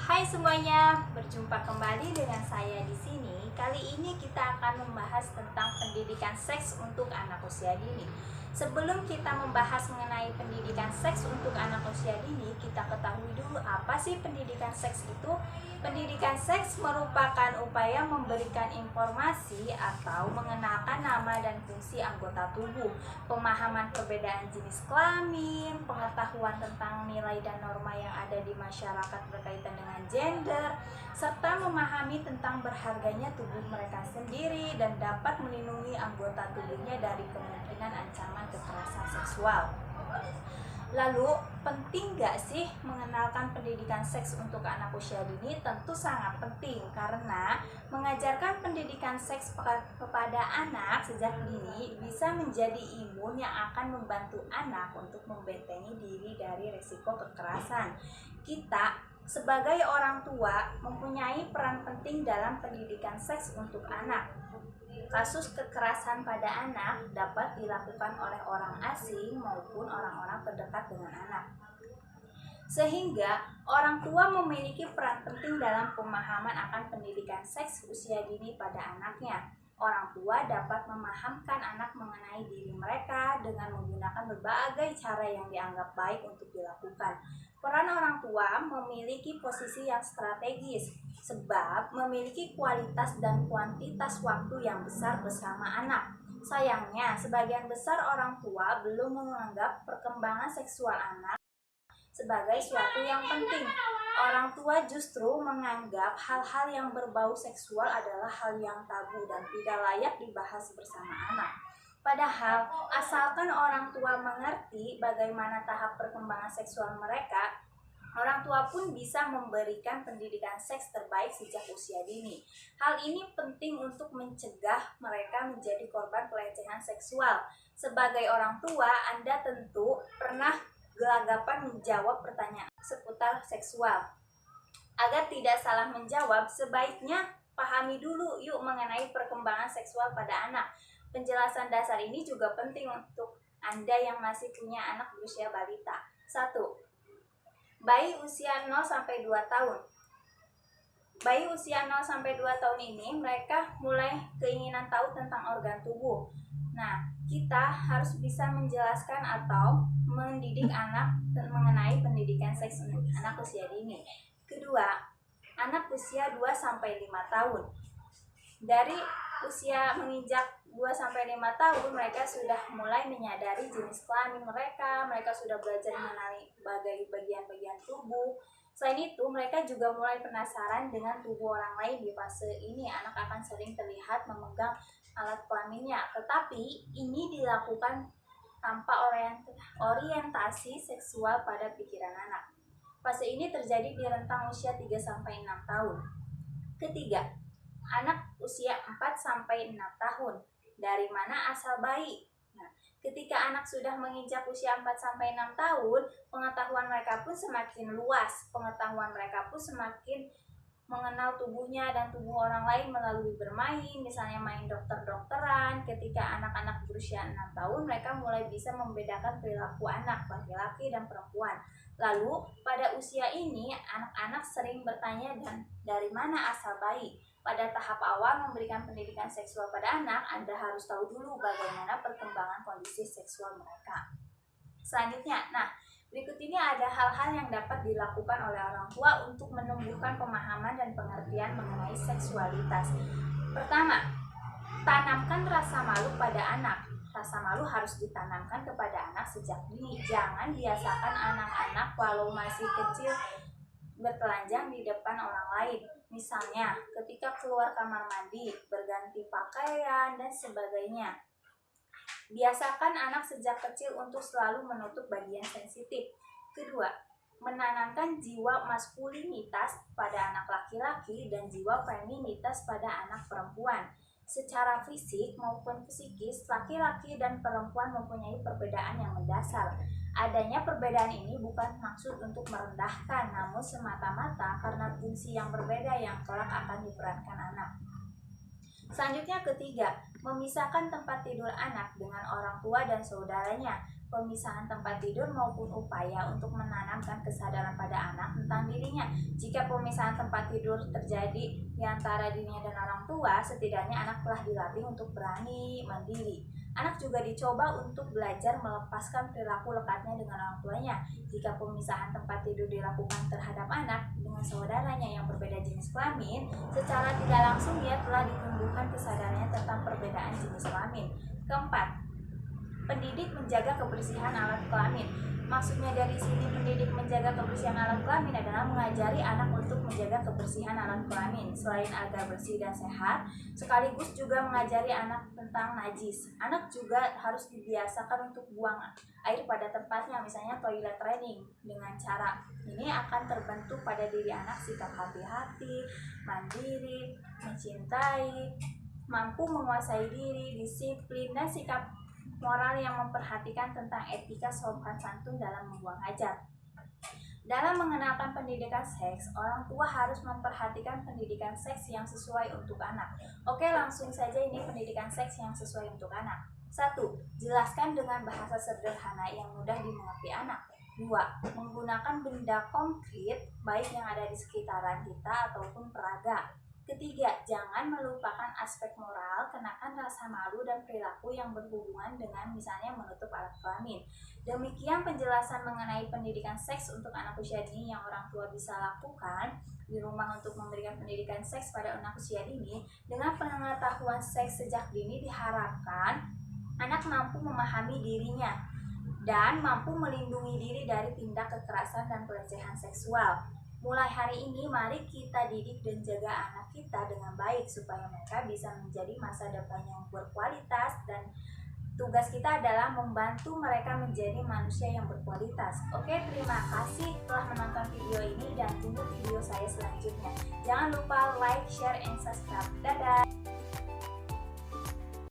Hai semuanya, berjumpa kembali dengan saya di sini. Kali ini kita akan membahas tentang pendidikan seks untuk anak usia dini. Sebelum kita membahas mengenai pendidikan seks untuk anak usia dini, kita ketahui dulu apa sih pendidikan seks itu. Pendidikan seks merupakan upaya memberikan informasi atau mengenalkan nama dan fungsi anggota tubuh, pemahaman perbedaan jenis kelamin, pengetahuan tentang nilai dan norma yang ada di masyarakat berkaitan dengan gender, serta memahami tentang berharganya tubuh mereka sendiri dan dapat melindungi anggota tubuhnya dari kemungkinan ancaman kekerasan seksual. Lalu, penting gak sih mengenalkan pendidikan seks untuk anak usia dini? Tentu sangat penting, karena mengajarkan pendidikan seks kepada anak sejak dini bisa menjadi imun yang akan membantu anak untuk membentengi diri dari risiko kekerasan. Kita sebagai orang tua mempunyai peran penting dalam pendidikan seks untuk anak. Kasus kekerasan pada anak dapat dilakukan oleh orang asing maupun orang-orang terdekat dengan anak. Sehingga orang tua memiliki peran penting dalam pemahaman akan pendidikan seks usia dini pada anaknya. Orang tua dapat memahamkan anak mengenai diri mereka dengan menggunakan berbagai cara yang dianggap baik untuk dilakukan. Peran orang tua memiliki posisi yang strategis sebab memiliki kualitas dan kuantitas waktu yang besar bersama anak. Sayangnya, sebagian besar orang tua belum menganggap perkembangan seksual anak sebagai suatu yang penting. Orang tua justru menganggap hal-hal yang berbau seksual adalah hal yang tabu dan tidak layak dibahas bersama anak. Padahal, asalkan orang tua mengerti bagaimana tahap perkembangan seksual mereka, orang tua pun bisa memberikan pendidikan seks terbaik sejak usia dini. Hal ini penting untuk mencegah mereka menjadi korban pelecehan seksual. Sebagai orang tua, Anda tentu pernah gelagapan menjawab pertanyaan seputar seksual. Agar tidak salah menjawab, sebaiknya pahami dulu yuk mengenai perkembangan seksual pada anak. Penjelasan dasar ini juga penting untuk Anda yang masih punya anak berusia balita. 1. Bayi usia 0-2 tahun. Bayi usia 0-2 tahun ini mereka mulai keinginan tahu tentang organ tubuh. Nah, kita harus bisa menjelaskan atau mendidik anak mengenai pendidikan seks anak usia dini. Kedua, anak usia 2-5 tahun. Dari usia menginjak 2-5 tahun, mereka sudah mulai menyadari jenis kelamin mereka sudah belajar mengenali bagian-bagian tubuh. Selain itu, mereka juga mulai penasaran dengan tubuh orang lain. Di fase ini, anak akan sering terlihat memegang alat kelaminnya, tetapi ini dilakukan tanpa orientasi seksual pada pikiran anak. Fase ini terjadi di rentang usia 3-6 tahun. Ketiga, anak usia 4-6 tahun. Dari mana asal bayi? Nah, ketika anak sudah menginjak usia 4-6 tahun, pengetahuan mereka pun semakin luas. Pengetahuan mereka pun semakin mengenal tubuhnya dan tubuh orang lain melalui bermain, misalnya main dokter-dokteran. Ketika anak-anak berusia 6 tahun, mereka mulai bisa membedakan perilaku anak, laki-laki dan perempuan. Lalu, pada usia ini, anak-anak sering bertanya dan dari mana asal bayi? Pada tahap awal memberikan pendidikan seksual pada anak, Anda harus tahu dulu bagaimana perkembangan kondisi seksual mereka. Selanjutnya, berikut ini ada hal-hal yang dapat dilakukan oleh orang tua untuk menumbuhkan pemahaman dan pengertian mengenai seksualitas. Pertama, tanamkan rasa malu pada anak. Rasa malu harus ditanamkan kepada anak sejak dini. Jangan biasakan anak-anak walau masih kecil bertelanjang di depan orang lain. Misalnya, ketika keluar kamar mandi, berganti pakaian, dan sebagainya. Biasakan anak sejak kecil untuk selalu menutup bagian sensitif. Kedua, menanamkan jiwa maskulinitas pada anak laki-laki dan jiwa feminitas pada anak perempuan. Secara fisik maupun psikis, laki-laki dan perempuan mempunyai perbedaan yang mendasar. Adanya perbedaan ini bukan maksud untuk merendahkan, namun semata-mata karena fungsi yang berbeda yang kelak akan diperankan anak. Selanjutnya, ketiga, memisahkan tempat tidur anak dengan orang tua dan saudaranya. pemisahan tempat tidur maupun upaya untuk menanamkan kesadaran pada anak tentang dirinya. Jika pemisahan tempat tidur terjadi di antara dirinya dan orang tua, setidaknya anak telah dilatih untuk berani mandiri. Anak juga dicoba untuk belajar melepaskan perilaku lekatnya dengan orang tuanya. Jika pemisahan tempat tidur dilakukan terhadap anak dengan saudaranya yang berbeda jenis kelamin, secara tidak langsung ia telah ditumbuhkan kesadarannya tentang perbedaan jenis kelamin. Keempat, pendidik menjaga kebersihan alat kelamin. Maksudnya dari sini pendidik menjaga kebersihan alat kelamin adalah mengajari anak untuk menjaga kebersihan alat kelamin selain agar bersih dan sehat, sekaligus juga mengajari anak tentang najis. Anak juga harus dibiasakan untuk buang air pada tempatnya, misalnya toilet training. Dengan cara ini akan terbentuk pada diri anak sikap hati-hati, mandiri, mencintai, mampu menguasai diri, disiplin, dan sikap moral yang memperhatikan tentang etika sopan santun dalam membuang hajat. Dalam mengenalkan pendidikan seks, orang tua harus memperhatikan pendidikan seks yang sesuai untuk anak. Oke, langsung saja ini pendidikan seks yang sesuai untuk anak. 1. Jelaskan dengan bahasa sederhana yang mudah dimengerti anak. 2. Menggunakan benda konkret baik yang ada di sekitaran kita ataupun peraga. Ketiga, jangan melupakan aspek moral, kenakan rasa malu dan perilaku yang berhubungan dengan misalnya menutup alat kelamin. Demikian penjelasan mengenai pendidikan seks untuk anak usia dini yang orang tua bisa lakukan di rumah untuk memberikan pendidikan seks pada anak usia dini. Dengan pengetahuan seks sejak dini diharapkan anak mampu memahami dirinya dan mampu melindungi diri dari tindak kekerasan dan pelecehan seksual. Mulai hari ini, mari kita didik dan jaga anak kita dengan baik supaya mereka bisa menjadi masa depan yang berkualitas, dan tugas kita adalah membantu mereka menjadi manusia yang berkualitas. Oke, terima kasih telah menonton video ini dan tunggu video saya selanjutnya. Jangan lupa like, share, and